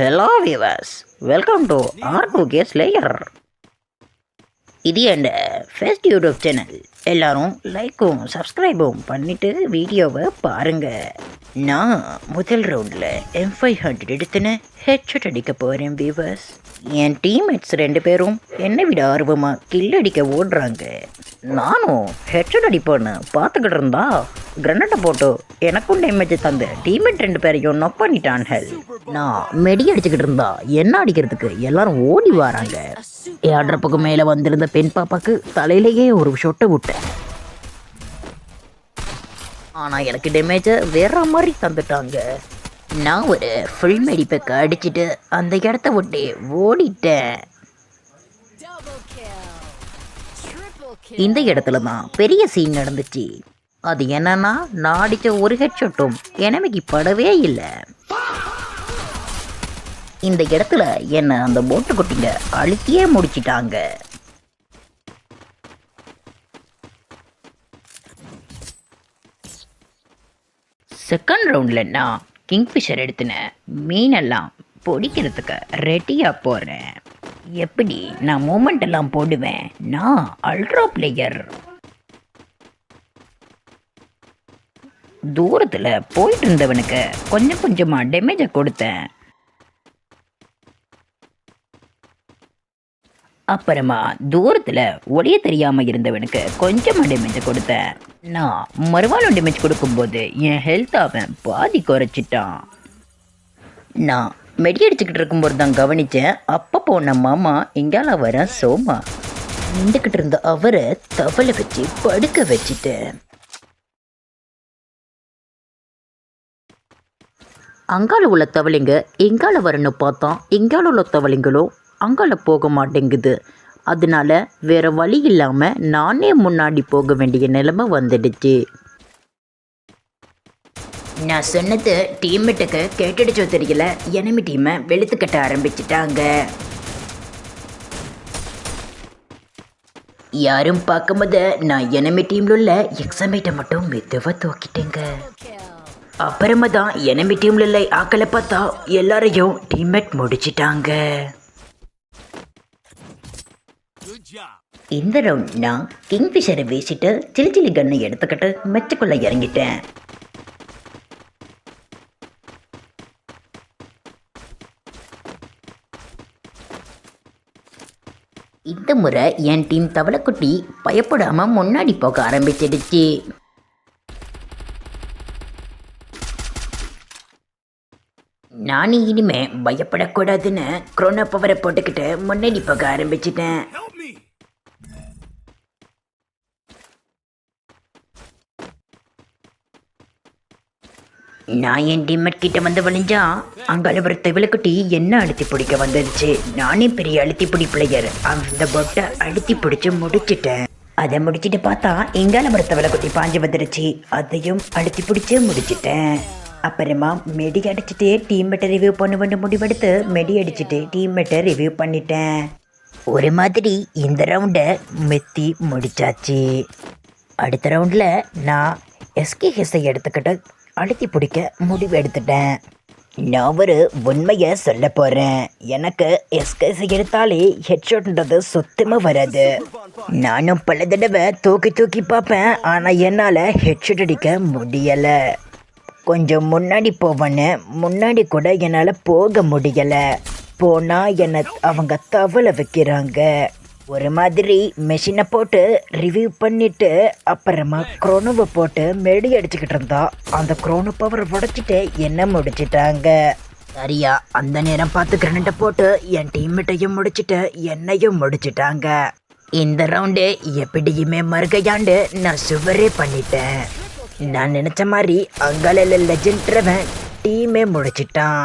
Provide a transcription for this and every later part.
Hello viewers, welcome to R2K slayer. இது என் first YouTube channel. எல்லாரும் லைக்கும் சப்ஸ்கிரைபும் பண்ணிவிட்டு வீடியோவை பாருங்கள். நான் முதல் ரவுண்டில் M500 எடுத்துன்னு ஹெட்ஷாட் அடிக்க போகிறேன் வியூவர்ஸ். என் டீம்மேட்ஸ் 2 பேரும் என்னை விட ஆர்வமாக கில் அடிக்க ஓடுறாங்க. நானும் ஹெட்ஷாட் அடிப்பேன்னு பார்த்துக்கிட்டு இருந்தா கிரனட்டை போட்டு எனக்கும் டேமேஜ் தந்து டீம்மேட் 2 பேரையும் நொக் பண்ணிட்டான்கள். நான் மெடி அடிச்சுக்கிட்டு இருந்தா என்ன அடிக்கிறதுக்கு எல்லாரும் ஓடி வராங்க. ஏட்ரப்புக்கு மேலே வந்திருந்த பெண் பாப்பாக்கு தலையிலேயே ஒரு ஷொட்டை விட்டேன். ஆனால் எனக்கு டேமேஜை வேற மாதிரி தந்துட்டாங்க. நான் ஒரு ஃபுல் மெடிப்பை அடிச்சுட்டு அந்த இடத்த விட்டு ஓடிட்டேன். இந்த இடத்துல தான் பெரிய சீன் நடந்துச்சு. அது என்னன்னா, நான் அடித்த ஒரு ஹெட்ஷாட்டும் எனிமிக்கு படவே இல்லை. இந்த இடத்துல என்ன அந்த போட்டு குட்டிங்க அழுத்தியே முடிச்சிட்டாங்க. செகண்ட் ரவுண்டில் நான் கிங்ஃபிஷர் எடுத்துனேன். மீனெல்லாம் பொடிக்கிறதுக்கு ரெடியாக போகிறேன். எப்படி நான் மூமெண்ட் எல்லாம் போடுவேன். நான் அல்ட்ரா பிளேயர். தூரத்தில் போயிட்டு இருந்தவனுக்கு கொஞ்சம் கொஞ்சமாக டேமேஜை கொடுத்தேன். அப்புறமா தூரத்தில் ஒளிய தெரியாமல் இருந்தவனுக்கு கொஞ்சமாக டேமேஜை கொடுத்தேன். நான் மறுவாலும் டேமேஜ் கொடுக்கும்போது என் ஹெல்த் அவன் பாதி குறைச்சிட்டான். நான் மெடி அடிச்சுக்கிட்டு இருக்கும்போது தான் கவனித்தேன். அப்போ போன மாமா இங்கால வர சோமா நின்றுக்கிட்டு இருந்த அவரை தவளை வச்சு படுக்க வச்சுட்டேன். அங்கால உள்ள தவளைங்க இங்கால வரணும்னு பார்த்தோம். இங்கால உள்ள தவளைங்களும் அங்கால போக மாட்டேங்குது. அதனால வேற வழி இல்லாமல் நானே முன்னாடி போக வேண்டிய நிலைமை வந்துடுச்சு. நான் சொன்னது டீம்மேட்டுக்கு கேட்டுடுச்சோ தெரியல, எனிமி டீமை வெளுத்து கட்ட ஆரம்பிச்சிட்டாங்க. யாரும் பார்க்கும்போது நான் எனிமி டீம்ல உள்ள எக்ஸாமேட்டை மட்டும் மெதுவாக தூக்கிட்டேங்க. அப்புறமா தான் எனிமி டீம்ல உள்ள ஆக்களை பார்த்தா எல்லாரையும் டீம்மேட் முடிச்சிட்டாங்க. இந்த ரவுண்ட் நான் கிங்ஃபிஷரை வீசிட்டு சிலி கன்னை எடுத்துக்கிட்டு மெச்சுக்குள்ள இறங்கிட்டேன். இந்த முறை என் டீம் தவளைக்குட்டி பயப்படாம முன்னாடி போக ஆரம்பிச்சிடுச்சு. நானே இனிமே பயப்படக்கூடாதுன்னு குரோனா பவரை போட்டுக்கிட்டு முன்னாடி போக ஆரம்பிச்சிட்டேன். நான் என் டீம்மேட் கிட்ட வந்து வழிஞ்சா அங்கால ஒரு தவளைக்குட்டி என்ன அழுத்தி பிடிக்க வந்துடுச்சு. நானே பெரிய அழுத்தி பிடி பிளேயர். அந்த பொட்டை அழுத்தி பிடிச்சி முடிச்சிட்டேன். அதை முடிச்சுட்டு பார்த்தா எங்கால ஒரு தவளைக்குட்டி பாஞ்சு வந்துடுச்சு. அதையும் அழுத்தி பிடிச்சி முடிச்சிட்டேன். அப்புறமா மெடி அடிச்சுட்டு டீம்மேட்டை ரிவ்யூ பண்ணுவேன்னு முடிவெடுத்து மெடி அடிச்சுட்டு டீம்மேட்டை ரிவ்யூ பண்ணிட்டேன். ஒரு மாதிரி இந்த ரவுண்டை மெத்தி முடிச்சாச்சு. அடுத்த ரவுண்டில் நான் SKS எடுத்துக்கிட்டு அழுத்தி பிடிக்க முடிவு எடுத்துட்டேன். நான் ஒரு உண்மையை சொல்ல போகிறேன். எனக்கு SKS எடுத்தாலே ஹெட்ஷாட்ன்றது சுத்தமாக வராது. நானும் பல தடவை தூக்கி பார்ப்பேன். ஆனால் என்னால் ஹெட்ஷாட் அடிக்க முடியலை. கொஞ்சம் முன்னாடி போவேன்னு முன்னாடி கூட என்னால் போக முடியலை. போனால் என்னை அவங்க தவளை வைக்கிறாங்க. ஒரு மாதிரி மெஷினை போட்டு ரிவ்யூ பண்ணிவிட்டு அப்புறமா குரோனோவை போட்டு மெடி அடிச்சுக்கிட்டு இருந்தா அந்த குரோனோ பவரை உடைச்சிட்டு என்ன முடிச்சிட்டாங்க. சரியா அந்த நேரம் பார்த்து கிரனட்டை போட்டு என் டீம்மேட்டையும் முடிச்சுட்டு என்னையும் முடிச்சிட்டாங்க. இந்த ரவுண்டு எப்படியுமே மறுகையாண்டு நான் சுவரே பண்ணிட்டேன். நான் நினச்ச மாதிரி அங்கால லெஜெண்ட்ரவன் டீமே முடிச்சிட்டான்.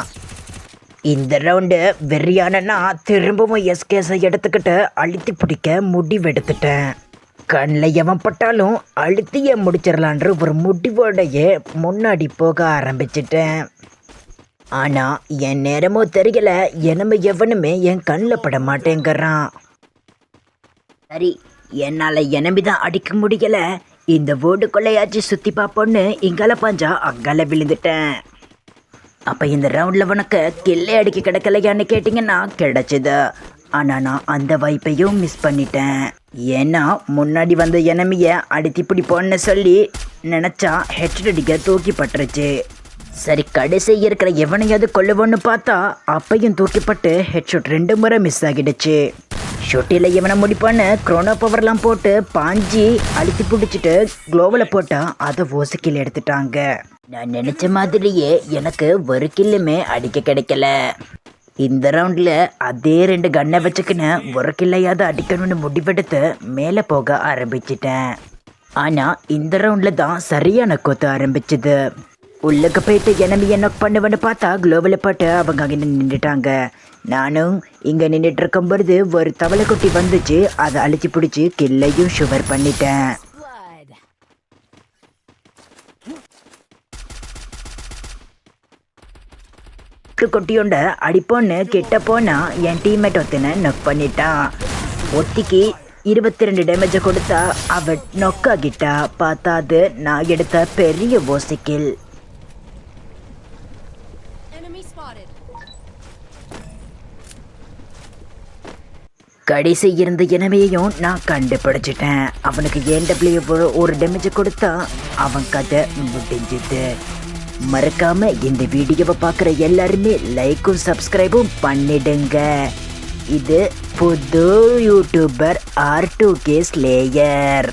இந்த ரவுண்டு வெறியானனா திரும்பவும் SKS எடுத்துக்கிட்டு அழுத்தி பிடிக்க முடிவெடுத்துட்டேன். கண்ணில் எவன் பட்டாலும் அழுத்திய முடிச்சிடலான்ற ஒரு முடிவோடையே முன்னாடி போக ஆரம்பிச்சிட்டேன். ஆனால் என் நேரமோ தெரியல, எனிமி எவனுமே என் கண்ணில் பட மாட்டேங்கிறான். சரி, என்னால் எனிமி தான் அடிக்க முடியலை. இந்த வீடுக்குள்ளையாச்சும் சுற்றி பார்ப்போன்னு இங்கால பாஞ்சா அங்கால விழுந்துட்டேன். அப்போ இந்த ரவுண்டில் உனக்கு கில்லை அடிக்க கிடைக்கலையான்னு கேட்டிங்கன்னா கிடைச்சிது. ஆனால் நான் அந்த வாய்ப்பையும் மிஸ் பண்ணிட்டேன். ஏன்னா முன்னாடி வந்த எனிமியை அடித்து பிடிப்போன்னு சொல்லி நினச்சா ஹெட் அடிக்க தூக்கி பட்டுருச்சு. சரி கடைசி இருக்கிற எவனையாவது கொல்லுவோன்னு பார்த்தா அப்பையும் தூக்கிப்பட்டு ஹெட்ஷாட் 2 முறை மிஸ் ஆகிடுச்சு. ஷொட்டியில் இவனை முடிப்பான்னு க்ரோனோ பவர்லாம் போட்டு பாஞ்சி அழுத்தி பிடிச்சிட்டு க்ளோவில் போட்டால் அதை ஓசைக்கில் எடுத்துட்டாங்க. நான் நினச்ச மாதிரியே எனக்கு ஒரு கில்லுமே அடிக்க கிடைக்கல. இந்த ரவுண்டில் அதே 2 கன்னை வச்சுக்கின்னு ஒரு கில்லையாவது அடிக்கணும்னு முடிவெடுத்து மேலே போக ஆரம்பிச்சிட்டேன். ஆனால் இந்த ரவுண்டில் தான் சரியான கொத்த ஆரம்பிச்சுது. உள்ளுக்கு போயிட்டு எனிமியை நோக் பண்ணுவேன்னு பார்த்தா க்ளோவில் போட்டு அவங்க அங்கே நின்றுட்டாங்க. நானும் இங்கே நின்றுட்டு இருக்கும்பொழுது ஒரு தவளை குட்டி வந்துச்சு. அதை அழிச்சு பிடிச்சி கில்லையும் ஷுவர் பண்ணிட்டேன். கொட்டியோண்ட அடிப்போன்னு கிட்ட போனா என் டீம்மேட் ஒருத்தனை நொக் பண்ணிட்டான். ஒத்திக்கு 22 டேமேஜை கொடுத்தா அவ நொக்காகிட்டா. பார்த்தா அது நான் எடுத்த பெரிய ஓசிக்கில். கடைசி இருந்த எனிமியையும் நான் கண்டுபிடிச்சிட்டேன். அவனுக்கு ஏண்டபிள்யூ ஒரு டேமேஜை கொடுத்தா அவன் கதை முடிஞ்சுது. மறக்காம இந்த வீடியோவை பார்க்குற எல்லாருமே லைக்கும் சப்ஸ்கிரைபும் பண்ணிடுங்க. இது புது யூடியூபர் R2K Slayer.